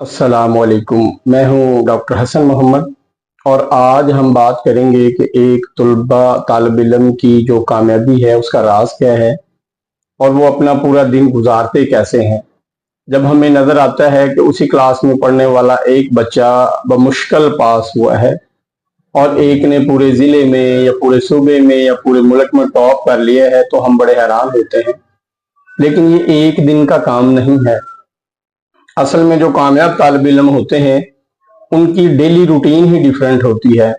अस्सलामुअलैकुम। मैं हूं डॉक्टर हसन मोहम्मद और आज हम बात करेंगे कि एक तालिब इल्म की जो कामयाबी है उसका राज क्या है और वो अपना पूरा दिन गुजारते कैसे हैं। जब हमें नज़र आता है कि उसी क्लास में पढ़ने वाला एक बच्चा बमुश्किल पास हुआ है और एक ने पूरे ज़िले में या पूरे सूबे में या पूरे मुल्क में टॉप कर लिया है, तो हम बड़े हैरान होते हैं। लेकिन ये एक दिन का काम नहीं है। असल में जो कामयाब तालिब इल्म होते हैं उनकी डेली रूटीन ही डिफरेंट होती है।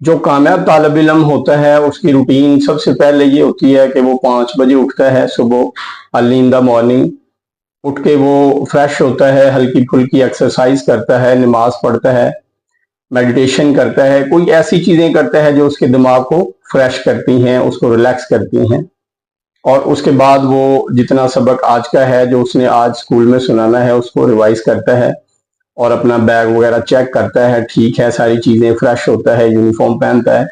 जो कामयाब तालिब इल्म होता है उसकी रूटीन सबसे पहले ये होती है कि वो 5 बजे उठता है सुबह, अर्ली इन द मॉर्निंग। उठ के वो फ्रेश होता है, हल्की फुल्की एक्सरसाइज करता है, नमाज पढ़ता है, मेडिटेशन करता है, कोई ऐसी चीज़ें करता है जो उसके दिमाग को फ्रेश करती हैं, उसको रिलैक्स करती हैं। और उसके बाद वो जितना सबक आज का है जो उसने आज स्कूल में सुनाना है उसको रिवाइज करता है और अपना बैग वगैरह चेक करता है, ठीक है, सारी चीज़ें, फ्रेश होता है, यूनिफॉर्म पहनता है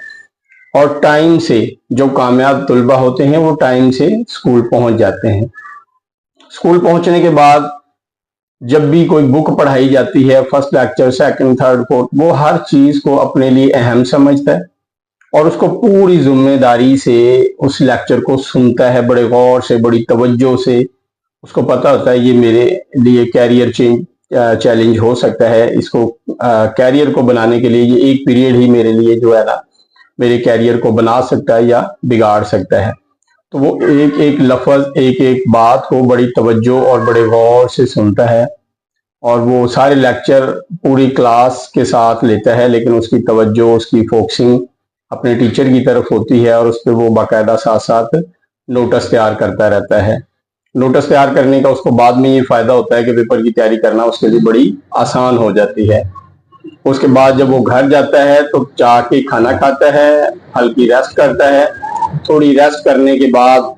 और टाइम से, जो कामयाब तलबा होते हैं वो टाइम से स्कूल पहुंच जाते हैं। स्कूल पहुंचने के बाद जब भी कोई बुक पढ़ाई जाती है, first lecture, second, third, fourth, वो हर चीज़ को अपने लिए अहम समझता है और उसको पूरी जिम्मेदारी से उस लेक्चर को सुनता है, बड़े गौर से, बड़ी तवज्जो से। उसको पता होता है ये मेरे लिए कैरियर चैलेंज हो सकता है, इसको कैरियर को बनाने के लिए ये एक पीरियड ही मेरे लिए जो है ना मेरे कैरियर को बना सकता है या बिगाड़ सकता है। तो वो एक एक लफ्ज़, एक एक बात को बड़ी तवज्जो और बड़े गौर से सुनता है और वो सारे लेक्चर पूरी क्लास के साथ लेता है, लेकिन उसकी तवज्जो, उसकी फोकसिंग अपने टीचर की तरफ होती है और उस पर वो बाकायदा साथ साथ नोट्स तैयार करता रहता है। नोट्स तैयार करने का उसको बाद में ये फ़ायदा होता है कि पेपर की तैयारी करना उसके लिए बड़ी आसान हो जाती है। उसके बाद जब वो घर जाता है तो चाह के खाना खाता है, हल्की रेस्ट करता है। थोड़ी रेस्ट करने के बाद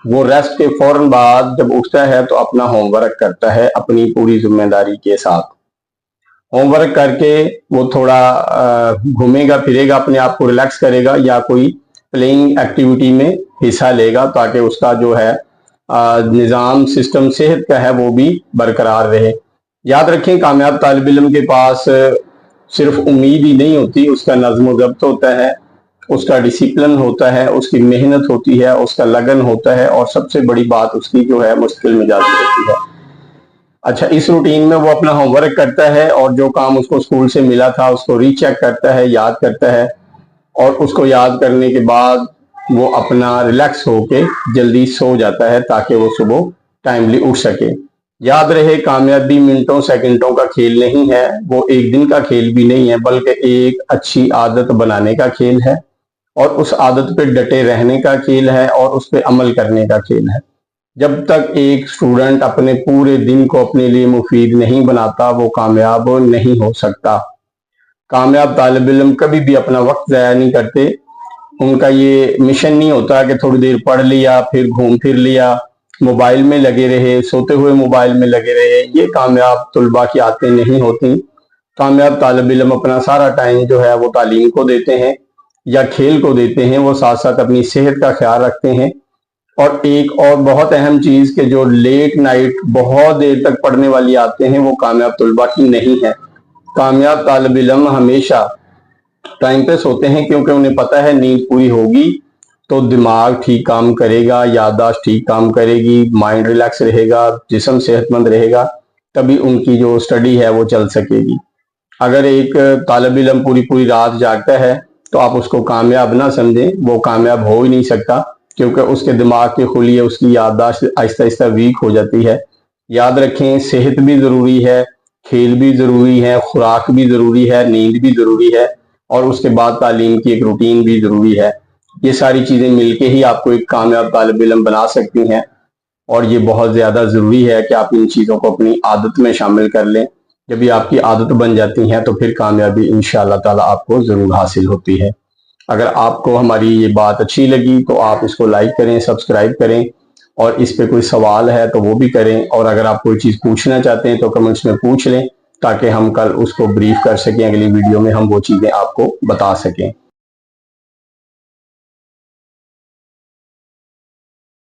वो रेस्ट के फौरन बाद जब उठता है तो अपना होमवर्क करता है अपनी पूरी जिम्मेदारी के साथ। होमवर्क करके वो थोड़ा घूमेगा फिरेगा, अपने आप को रिलैक्स करेगा या कोई प्लेइंग एक्टिविटी में हिस्सा लेगा ताकि उसका जो है निज़ाम, सिस्टम सेहत का है वो भी बरकरार रहे। याद रखें, कामयाब तालिब इल्म के पास सिर्फ उम्मीद ही नहीं होती, उसका नज़्म व ज़ब्त होता है, उसका डिसिप्लिन होता है, उसकी मेहनत होती है, उसका लगन होता है और सबसे बड़ी बात उसकी जो है मुश्किल मिजाजी होती है। अच्छा, इस रूटीन में वो अपना होमवर्क करता है और जो काम उसको स्कूल से मिला था उसको रीचेक करता है, याद करता है और उसको याद करने के बाद वो अपना रिलैक्स होके जल्दी सो जाता है ताकि वो सुबह टाइमली उठ सके। याद रहे, कामयाबी मिनटों सेकंडों का खेल नहीं है, वो एक दिन का खेल भी नहीं है, बल्कि एक अच्छी आदत बनाने का खेल है और उस आदत पे डटे रहने का खेल है और उस पर अमल करने का खेल है। जब तक एक स्टूडेंट अपने पूरे दिन को अपने लिए मुफीद नहीं बनाता वो कामयाब नहीं हो सकता। कामयाब तालिब इल्म कभी भी अपना वक्त ज़ाया नहीं करते। उनका ये मिशन नहीं होता कि थोड़ी देर पढ़ लिया फिर घूम फिर लिया, मोबाइल में लगे रहे, सोते हुए मोबाइल में लगे रहे। ये कामयाब तलबा की आदतें नहीं होती। कामयाब तालिब इल्म अपना सारा टाइम जो है वो तालीम को देते हैं या खेल को देते हैं। वो साथ साथ अपनी सेहत का ख्याल रखते हैं। और एक और बहुत अहम चीज़ कि जो लेट नाइट बहुत देर तक पढ़ने वाली आते हैं वो कामयाब तलबा की नहीं है। कामयाब तालिब इल्म हमेशा टाइम पे सोते हैं क्योंकि उन्हें पता है नींद पूरी होगी तो दिमाग ठीक काम करेगा, याददाश्त ठीक काम करेगी, माइंड रिलैक्स रहेगा, जिस्म सेहतमंद रहेगा, तभी उनकी जो स्टडी है वो चल सकेगी। अगर एक तालिब इल्म पूरी पूरी रात जागता है तो आप उसको कामयाब ना समझें, वो कामयाब हो ही नहीं सकता क्योंकि उसके दिमाग के खुलिए उसकी याददाश्त आहिस्ता आहिस्ता वीक हो जाती है। याद रखें, सेहत भी ज़रूरी है, खेल भी ज़रूरी है, खुराक भी ज़रूरी है, नींद भी ज़रूरी है और उसके बाद तालीम की एक रूटीन भी ज़रूरी है। ये सारी चीज़ें मिलके ही आपको एक कामयाब तालिब इल्म बना सकती हैं और ये बहुत ज़्यादा ज़रूरी है कि आप इन चीज़ों को अपनी आदत में शामिल कर लें। जब ये आपकी आदत बन जाती हैं तो फिर कामयाबी इंशाअल्लाह ताला आपको ज़रूर हासिल होती है। अगर आपको हमारी ये बात अच्छी लगी तो आप इसको लाइक करें, सब्सक्राइब करें और इस पे कोई सवाल है तो वो भी करें। और अगर आप कोई चीज़ पूछना चाहते हैं तो कमेंट्स में पूछ लें ताकि हम कल उसको ब्रीफ कर सकें, अगली वीडियो में हम वो चीज़ें आपको बता सकें।